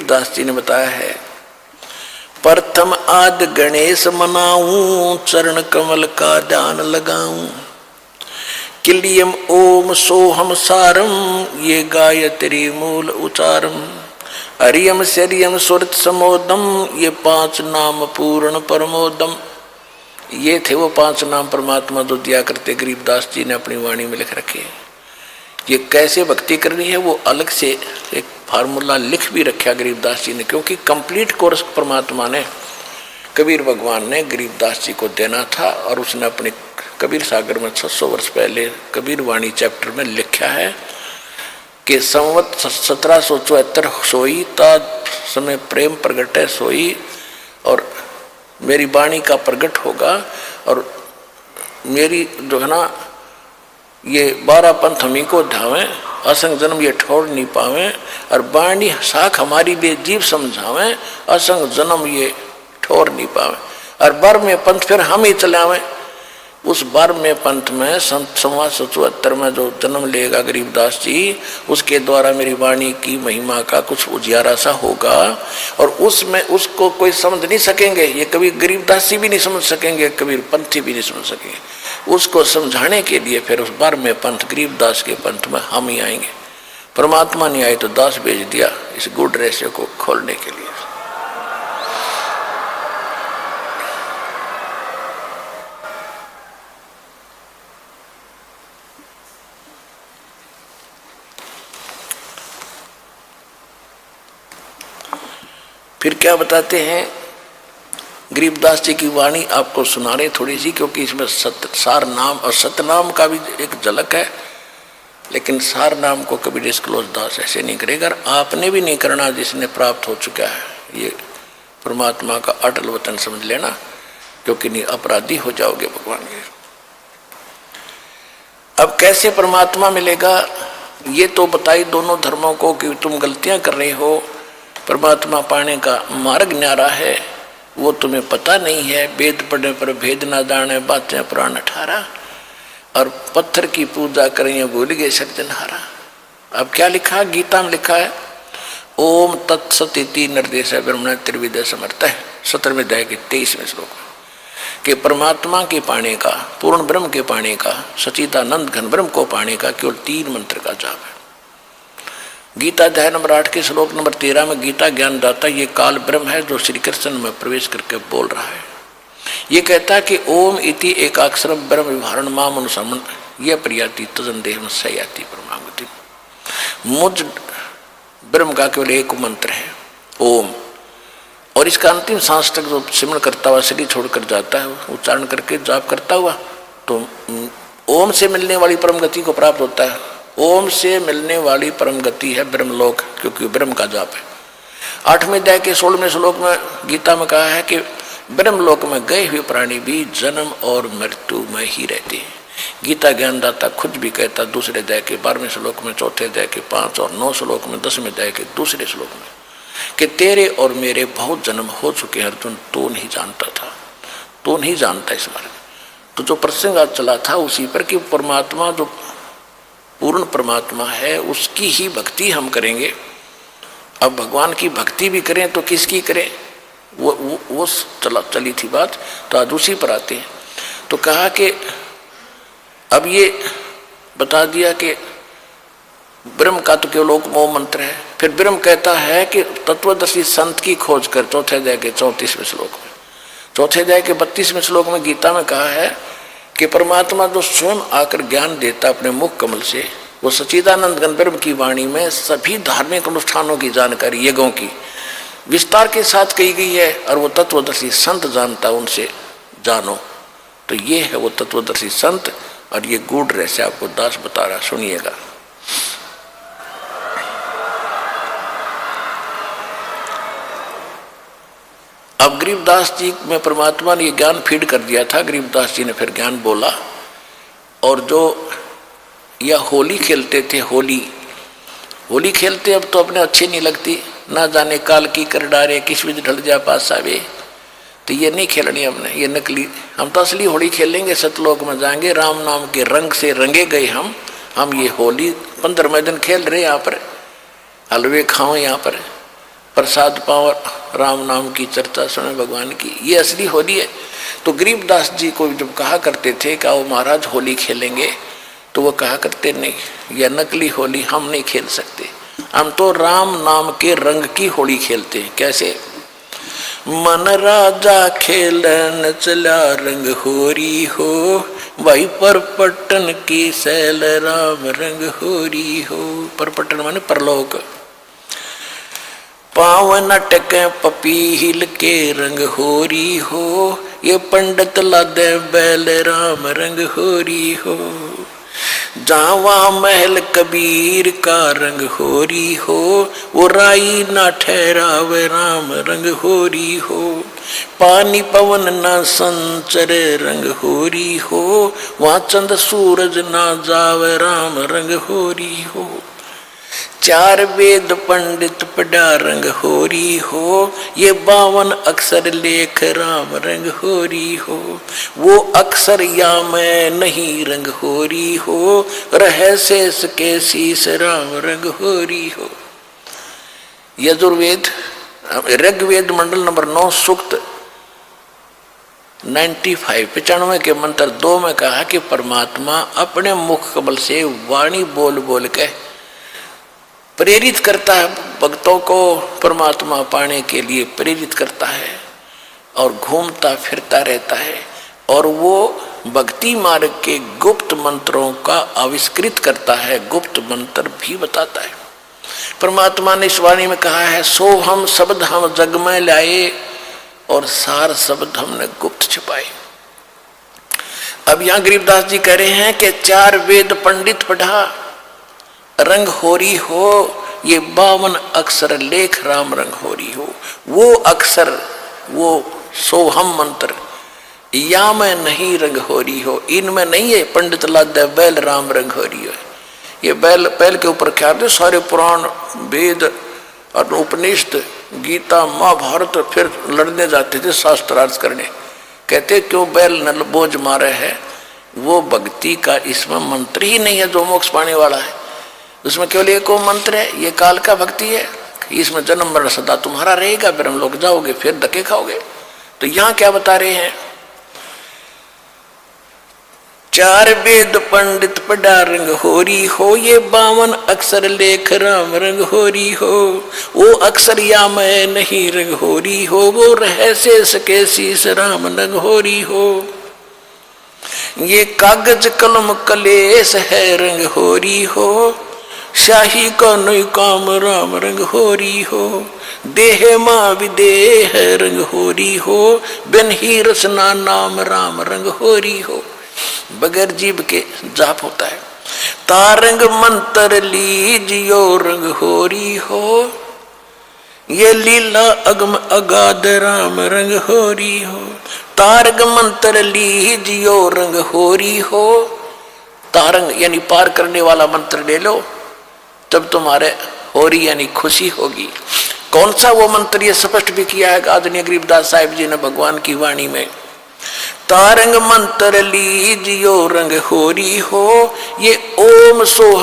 गरीबदास जी ने बताया है, प्रथम आद गणेश मनाऊं, चरण कमल का ध्यान लगाऊं, किलियम ओम सोहम सारम, ये गायत्री मूल उचारम, हरियम शरियम सुरत समोदम, ये 5 नाम पूर्ण परमोदम। ये थे वो 5 नाम परमात्मा जो दिया करते गरीबदास जी ने अपनी वाणी में लिख रखे। ये कैसे भक्ति करनी है वो अलग से एक फार्मूला लिख भी रखा गरीबदास जी ने, क्योंकि कंप्लीट कोर्स परमात्मा ने, कबीर भगवान ने गरीबदास जी को देना था। और उसने अपने कबीर सागर में 600 वर्ष पहले कबीर वाणी चैप्टर में लिखा है कि संवत 1774 सोई ता समय प्रेम प्रगटे सोई, और मेरी वाणी का प्रगट होगा और मेरी जो है ना ये 12 पंथ हमी को ध्यावें, असंग जन्म ये ठोड़ नहीं पावे, और वाणी साख हमारी बेजीव समझावें, असंग जन्म ये ठोर नहीं पावे, और बर में पंथ फिर हम ही चलावें। उस बर में पंथ में 1774 में जो जन्म लेगा गरीबदास जी, उसके द्वारा मेरी वाणी की महिमा का कुछ उजियारा सा होगा, और उसमें उसको कोई समझ नहीं सकेंगे, ये कभी गरीबदास जी भी नहीं समझ सकेंगे, कबीर पंथी भी नहीं समझ सकेंगे। उसको समझाने के लिए फिर उस बर में पंथ गरीबदास के पंथ में हम ही आएंगे। परमात्मा नहीं आए तो दास भेज दिया इस गुड रहस्य को खोलने के लिए। फिर क्या बताते हैं गरीबदास जी की वाणी आपको सुना रहे थोड़ी सी, क्योंकि इसमें सार नाम और सतनाम का भी एक झलक है, लेकिन सार नाम को कभी डिस्क्लोज दास ऐसे नहीं करेगा। आपने भी नहीं करना जिसने प्राप्त हो चुका है। ये परमात्मा का अटल वचन समझ लेना, क्योंकि नहीं अपराधी हो जाओगे भगवान के। अब कैसे परमात्मा मिलेगा ये तो बताई दोनों धर्मों को कि तुम गलतियां कर रहे हो, परमात्मा पाने का मार्ग न्यारा है वो तुम्हें पता नहीं है, वेद पढ़ने पर भेद ना जाने, बातें पुराण 18, और पत्थर की पूजा करें भूल गए सज्जनहारा। अब क्या लिखा गीता में लिखा है, ओम तत्सत इति निर्देश ब्रह्मण त्रिविद समर्थ है 17वें अध्याय के 23वें श्लोक में, कि परमात्मा के पाने का, पूर्ण ब्रह्म के पाने का, सचिदानंद घन ब्रह्म को पाने का केवल 3 मंत्र का जाप है। गीता अध्याय नंबर 8 के श्लोक नंबर 13 में गीता ज्ञान दाता ये काल ब्रह्म है जो श्री कृष्ण में प्रवेश करके बोल रहा है। ये कहता है कि ओम इति एकाक्षरम ब्रह्म विभारण माम अनुसमन यह प्रियाति तजन देह सयाति परमागति। मुझ ब्रह्म का केवल एक मंत्र है ओम, और इसका अंतिम सांस तक जो सिमरण करता हुआ शरीर छोड़कर जाता है, उच्चारण करके जाप करता हुआ, तो ओम से मिलने वाली परम गति को प्राप्त होता है। ओम से मिलने वाली परम गति है ब्रह्मलोक, क्योंकि ब्रह्म का जाप है। 8वें अध्याय के 16वें श्लोक में गीता में कहा है कि ब्रह्मलोक में गए हुए प्राणी भी जन्म और मृत्यु में ही रहते हैं। गीता ज्ञानदाता खुद भी कहता दूसरे अध्याय के 12वें श्लोक में, चौथे अध्याय के 5 और 9 श्लोक में, 10वें अध्याय के दूसरे श्लोक में, कि तेरे और मेरे बहुत जन्म हो चुके हैं अर्जुन, तो नहीं जानता था, तो नहीं जानता इस बारे में। तो जो प्रसंग आज चला था उसी पर कि परमात्मा जो पूर्ण परमात्मा है उसकी ही भक्ति हम करेंगे। अब भगवान की भक्ति भी करें तो किसकी करें, वो चली थी बात। तो आज उसी पर आते हैं। तो कहा कि अब ये बता दिया कि ब्रह्म का तो केवल एक मोह मंत्र है। फिर ब्रह्म कहता है कि तत्वदर्शी संत की खोज कर, चौथे अध्याय के 34वें श्लोक में। चौथे अध्याय के 32वें श्लोक में गीता में कहा है कि परमात्मा जो स्वयं आकर ज्ञान देता अपने मुख कमल से, वो सच्चिदानंद घन ब्रह्म की वाणी में सभी धार्मिक अनुष्ठानों की जानकारी यज्ञों की विस्तार के साथ कही गई है, और वो तत्वदर्शी संत जानता, उनसे जानो। तो ये है वो तत्वदर्शी संत, और ये गूढ़ रहस्य आपको दास बता रहा, सुनिएगा। अब गरीबदास जी में परमात्मा ने ये ज्ञान फीड कर दिया था। गरीबदास जी ने फिर ज्ञान बोला, और जो या होली खेलते थे, होली खेलते अब तो अपने अच्छी नहीं लगती, ना जाने काल की कर डारे किस विध ढल जा पास आवे। तो ये नहीं खेलनी हमने, ये नकली। हम तो असली होली खेलेंगे, सतलोक में जाएंगे, राम नाम के रंग से रंगे गए हम ये होली 15वें दिन खेल रहे यहाँ पर, हलवे खाओ यहाँ पर, प्रसाद पाओ, राम नाम की चर्चा सुने भगवान की, ये असली होली है। तो गरीबदास जी को जब कहा करते थे कि आओ महाराज होली खेलेंगे, तो वो कहा करते नहीं, यह नकली होली हम नहीं खेल सकते, हम तो राम नाम के रंग की होली खेलते हैं। कैसे? मन राजा खेलन चला रंग होरी हो, भाई परपटन की सैल राम रंग होरी हो। परपटन माने परलोक। पावन अटक पपीहिल के रंग होरी हो, ये पंडित लादे बैल राम रंग होरी हो। जावा महल कबीर का रंग होरी हो, वो राई ना ठहरावे राम रंग होरी हो। पानी पवन ना संचर रंग होरी हो, वहाँ चंद सूरज ना जावे राम रंग होरी हो। चार वेद पंडित पढ़ा रंग होरी हो, ये 52 अक्षर लेख राम रंग होरी हो। वो अक्षर या मैं नहीं रंग होरी हो, रह शेष के शीश राम रंग होरी हो। यजुर्वेद ऋग्वेद मंडल नंबर 9 सूक्त 95 के मंत्र 2 में कहा कि परमात्मा अपने मुख कमल से वाणी बोल बोल के प्रेरित करता है भक्तों को, परमात्मा पाने के लिए प्रेरित करता है और घूमता फिरता रहता है, और वो भक्ति मार्ग के गुप्त मंत्रों का आविष्कृत करता है, गुप्त मंत्र भी बताता है। परमात्मा ने इस वाणी में कहा है, सो हम शब्द हम जग में लाए और सार शब्द हमने गुप्त छिपाए। अब यहाँ गरीबदास जी कह रहे हैं कि 4 वेद पंडित पढ़ा रंग होरी हो, ये 52 अक्षर लेख राम रंग होरी हो। वो अक्षर, वो सोहम मंत्र या में नहीं रंग होरी हो, इनमें नहीं है पंडित लादे बैल राम रंग होरी हो। ये बैल के ऊपर क्या थे? सारे पुराण वेद और उपनिषद गीता महाभारत फिर लड़ने जाते थे शास्त्रार्थ करने। कहते क्यों बैल नल बोझ मारे है? वो भक्ति का इसमें मंत्र ही नहीं है जो मोक्ष पाने वाला है। उसमें केवल एक मंत्र है, ये काल का भक्ति है, इसमें जन्म मरण सदा तुम्हारा रहेगा, फिर हम लोग जाओगे फिर धक्के खाओगे। तो यहाँ क्या बता रहे हैं? 4 वेद पंडित पढ़ा रंग होरी हो, ये 52 अक्षर लेख राम रंग होरी हो। वो अक्षर या मैं नहीं रंग होरी हो, वो रह शेष के शीश राम रंग होरी हो। ये कागज कलम कलेश है रंग होरी हो, शाही का नई काम राम रंग होरी हो। देह माँ विदेह रंग होरी हो, बिन ही रसना नाम राम रंग होरी हो। बगैर जीव के जाप होता है। तारंग मंत्र लीजियो रंग होरी हो, ये लीला अगम अगाध राम रंग होरी हो। तारंग मंत्र लीजियो रंग होरी हो, तारंग यानी पार करने वाला मंत्र ले लो, तब तुम्हारे होरी यानी खुशी होगी। कौन सा वो मंत्र? ये स्पष्ट भी किया है आदरणीय गरीबदास साहिब जी ने भगवान की वाणी में। तारंग मंत्र लीजियो रंग होरी हो, ये ओम सोहम